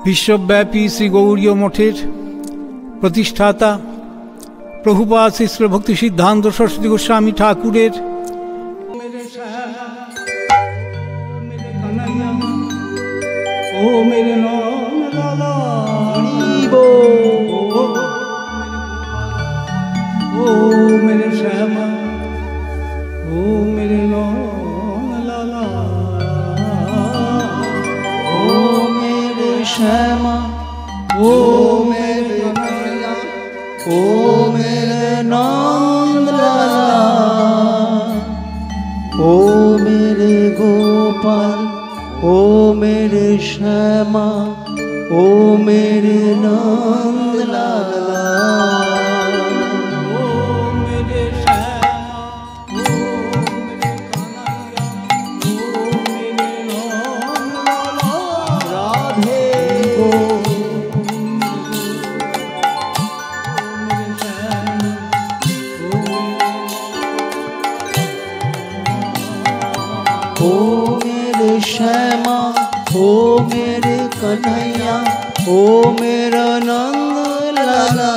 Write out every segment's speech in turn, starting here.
विश्वव्यापी श्री गौड़ीय मठेर प्रतिष्ठाता प्रभुपाद श्री भक्ति सिद्धांत सरस्वती गोस्वामी ठाकुरेर ओ मेरे लाला ओ मेरे श्यामा ओ मेरे लाला ओ मेरे श्यामा ओ मेरे कन्हैया ओ मेरे नंद लाला ओ मेरे गोपाल ओ मेरे श्यामा ओ मेरे नंद लाला श्यामा ओ मेरे कन्हैया ओ मेरा नंद लाला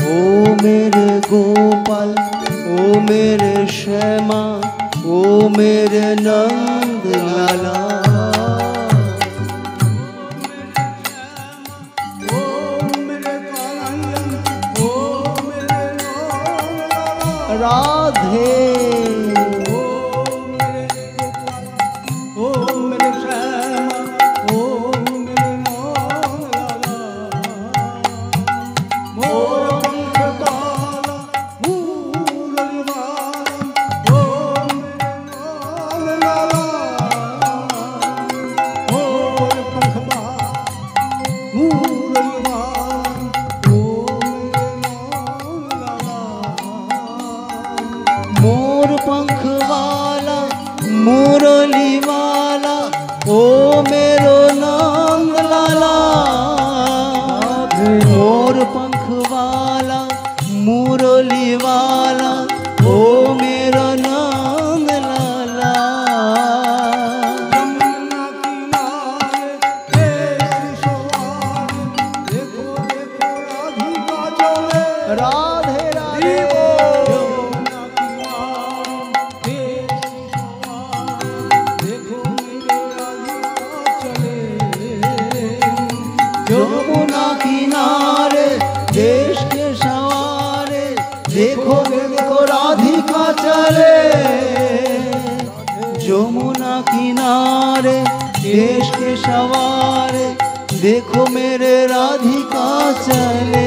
ओ मेरे गोपाल ओ मेरे श्यामा ओ मेरे नंद लाला राधे मोर पंख वाला मुरली वाला ओ मेरो नंद लाला मोर पंख वाला मुरली वाला ओ मेरो नंद लाला राधे राधे यमुना किनारे देश के सवारे देखो देखो राधिका चले यमुना किनारे देश के सवारे देखो मेरे राधिका चले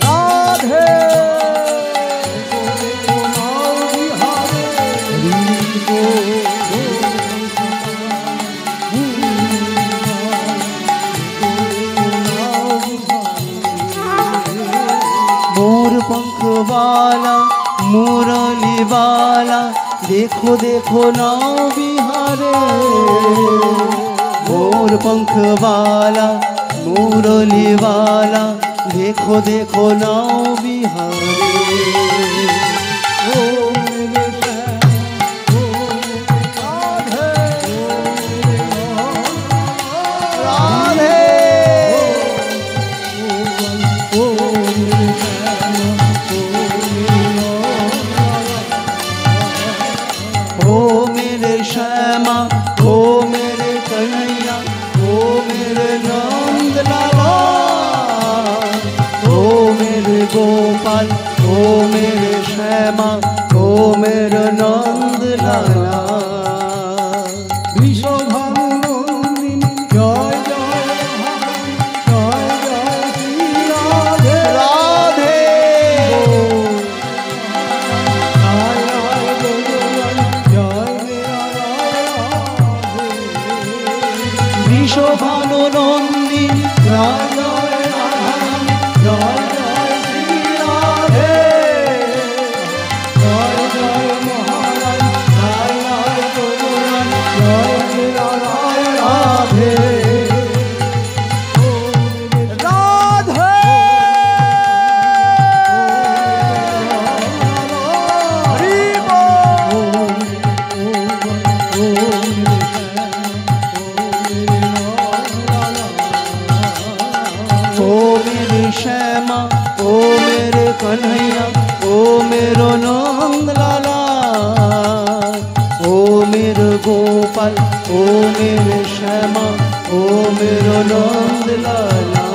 राधे मोर पंख वाला मुरली वाला देखो देखो नाव बिहारे मोर पंख वाला मुरली वाला देखो देखो नाव बिहारे ओ मेरे श्यामा ओ मेरे कन्हैया ओ मेरे नंद लाला ओ मेरे गोपाल ओ मेरे श्यामा ओ मेरे नंद लाला शोभानो नंदी जय जय श्री राधे जय जय महाराज जय जय राधे राधे हरि बोल श्यामा ओ मेरे कन्हैया ओ मेरो नंद लाला ओ मेरे गोपाल ओ मेरे श्यामा ओ मेरो नंद लाला।